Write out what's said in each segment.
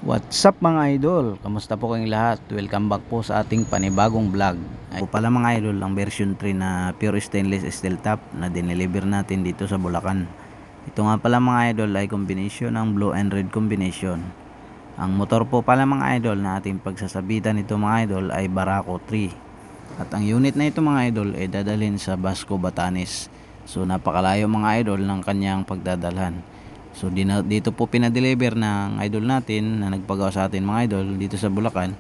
What's up mga idol? Kamusta po kayong lahat? Welcome back po sa ating panibagong vlog. Ay po pala mga idol, ang version 3 na pure stainless steel top na dineliver natin dito sa Bulacan. Ito nga pala mga idol ay combination ng blue and red combination. Ang motor po pala mga idol na ating pagsasabitan nito mga idol ay Barako 3. At ang unit na ito mga idol ay dadalhin sa Basco, Batanes. So napakalayo mga idol ng kanyang pagdadalhan. So dito po pinadeliver ng idol natin na nagpagawa sa atin mga idol dito sa Bulacan,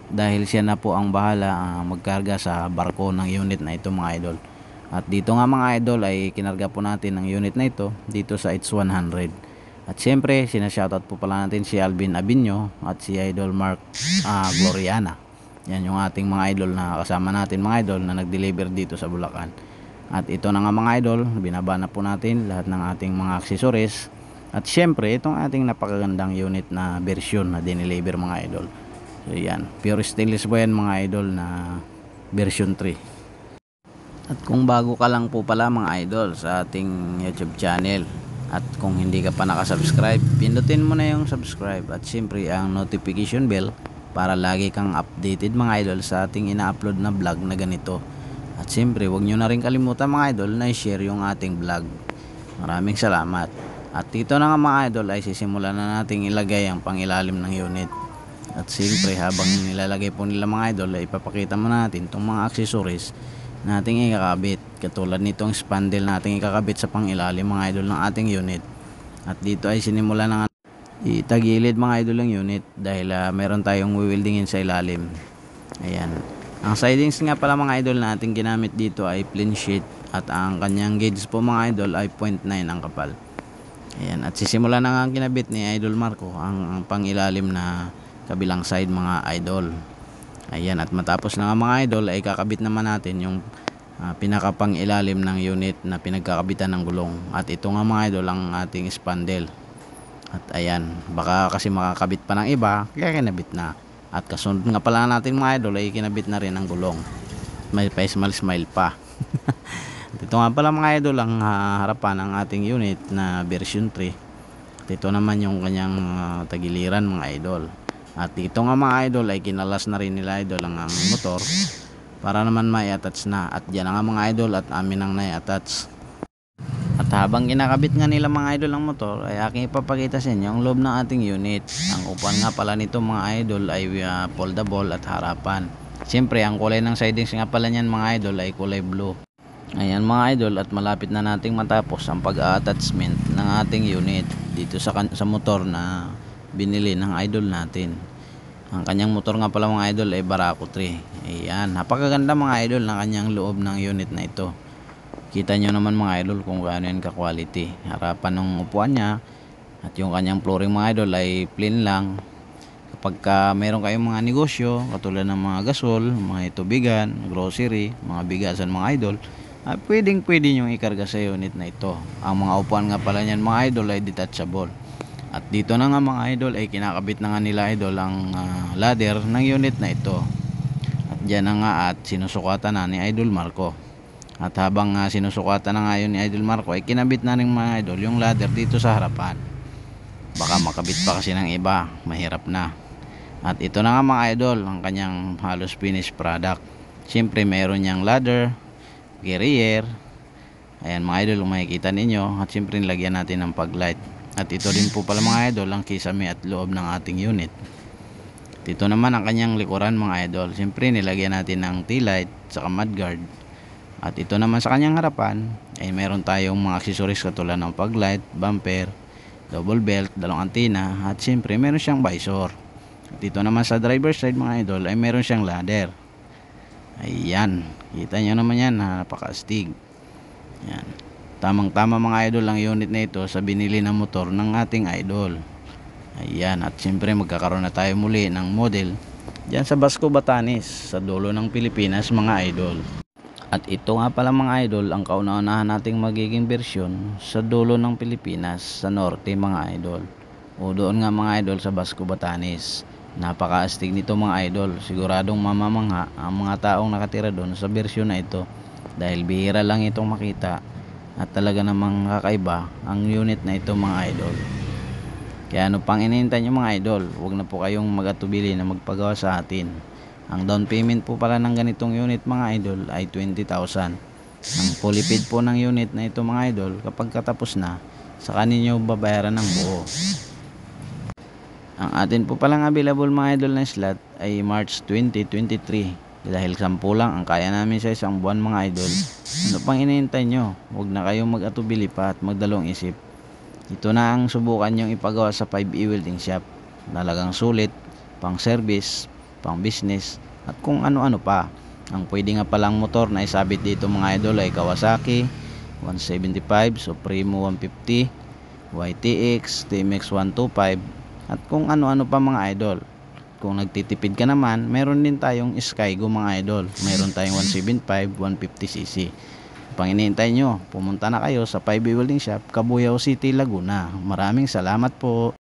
dahil siya na po ang bahala magkarga sa barko ng unit na ito mga idol. At dito nga mga idol ay kinarga po natin ang unit na ito dito sa H100. At syempre sinashoutout po pala natin si Alvin Abinyo at si Idol Mark Gloriana. Yan yung ating mga idol na kasama natin mga idol na nag-deliver dito sa Bulacan. At ito na nga mga idol, binaba na po natin lahat ng ating mga accessories. At syempre itong ating napakagandang unit na version na dineliver mga idol. So yan, pure stainless po yan mga idol na version 3. At kung bago ka lang po pala mga idol sa ating YouTube channel, at kung hindi ka pa nakasubscribe, pindutin mo na yung subscribe at syempre ang notification bell para lagi kang updated mga idol sa ating ina-upload na vlog na ganito. At syempre huwag nyo na rin kalimutan mga idol na i-share yung ating vlog. Maraming salamat. At dito na nga mga idol ay sisimulan na nating ilagay ang pangilalim ng unit. At siyempre habang nilalagay po nila mga idol ay ipapakita mo natin itong mga accessories nating ikakabit. Katulad nitong spandel nating ikakabit sa pangilalim mga idol ng ating unit. At dito ay sinimulan na nga itagilid mga idol ng unit dahil meron tayong wewieldingin sa ilalim. Ayan. Ang sidings nga pala mga idol na ating ginamit dito ay plain sheet at ang kanyang gauge po mga idol ay 0.9 ang kapal. Ayan, at sisimula na nga ang kinabit ni Idol Marco ang pangilalim na kabilang side mga idol. Ayan, at matapos na nga mga idol ay kakabit naman natin yung pinakapangilalim ng unit na pinagkakabitan ng gulong. At ito nga mga idol ang ating spandel. At ayan, baka kasi makakabit pa ng iba kaya kinabit na. At kasunod nga pala natin mga idol ay kinabit na rin ang gulong. May pa-smile pa. Ito nga pala mga idol ang harapan ng ating unit na version 3. At ito naman yung kanyang tagiliran mga idol. At ito nga mga idol ay kinalas na rin nila idol ang motor para naman mai-attach na. At dyan nga mga idol at amin ang nai-attach. At habang kinakabit nga nila mga idol ang motor ay aking ipapakita sa inyo ang loob ng ating unit. Ang upuan nga pala nito mga idol ay foldable at harapan. Siyempre ang kulay ng sidings nga pala niyan mga idol ay kulay blue. Ayan mga idol, at malapit na nating matapos ang pag-attachment ng ating unit dito sa motor na binili ng idol natin. Ang kanyang motor nga pala mga idol ay Barako 3. Ayan, napakaganda mga idol ng kanyang loob ng unit na ito. Kita nyo naman mga idol kung gaano yan ka-quality. Harapan ng upuan niya at yung kanyang flooring mga idol ay plain lang. Kapag meron kayong mga negosyo katulad ng mga gasol, mga itubigan, grocery, mga bigasan mga idol, pwede nyo ikarga sa unit na ito. Ang mga upuan nga pala niyan mga idol ay detachable. At dito na nga mga idol ay kinakabit na nga nila idol ang ladder ng unit na ito. At dyan na nga at sinusukatan na ni Idol Marco. At habang sinusukatan na nga yun ni Idol Marco ay kinabit na rin mga idol yung ladder dito sa harapan. Baka makabit pa kasi ng iba, mahirap na. At ito na nga mga idol ang kanyang halos finished product. Siyempre meron niyang ladder, carrier. Ayan mga idol kung makikita ninyo. At siyempre nilagyan natin ng paglight. At ito din po pala mga idol ang kisame at loob ng ating unit. Dito naman ang kanyang likuran mga idol. Siyempre nilagyan natin ng tail light saka mudguard. At ito naman sa kanyang harapan ay meron tayong mga accessories katulad ng paglight, bumper, double belt, dalawang antena. At siyempre meron siyang visor. At ito naman sa driver side mga idol ay meron siyang ladder. Ayan, kita nyo naman yan, napaka-astig. Yan, tamang tama mga idol ang unit na ito sa binili na motor ng ating idol. Ayan, at siyempre magkakaroon na tayo muli ng model dyan sa Basco, Batanes, sa dulo ng Pilipinas mga idol. At ito nga pala mga idol ang kauna-unahan nating magiging bersyon sa dulo ng Pilipinas, sa norte mga idol, o doon nga mga idol sa Basco, Batanes. Napakaastig nito mga idol. Siguradong mamamangha ang mga taong nakatira doon sa bersyon na ito dahil bihira lang itong makita at talaga namang kakaiba ang unit na ito mga idol. Kaya ano pang inihintay nyo mga idol, huwag na po kayong mag-atubili na magpagawa sa atin. Ang down payment po pala ng ganitong unit mga idol ay 20,000. Ang fully paid po ng unit na ito mga idol, kapag katapos na, saka ninyo babayaran ng buo. Ang atin po palang available mga idol na slot ay March 2023. Dahil 10 lang ang kaya namin sa isang buwan mga idol. Ano pang inihintay nyo? Huwag na kayong mag-atubili pa at magdalawang isip. Ito na ang subukan nyong ipagawa sa 5E Welding Shop. Talagang sulit, pang service, pang business, at kung ano-ano pa. Ang pwede nga palang motor na isabit dito mga idol ay Kawasaki 175, Supremo 150, YTX, TMX 125, at kung ano-ano pa mga idol. Kung nagtitipid ka naman, meron din tayong Skygo mga idol. Meron tayong 175, 150cc. Pang iniintay nyo, pumunta na kayo sa 5E Welding Shop, Cabuyao City, Laguna. Maraming salamat po.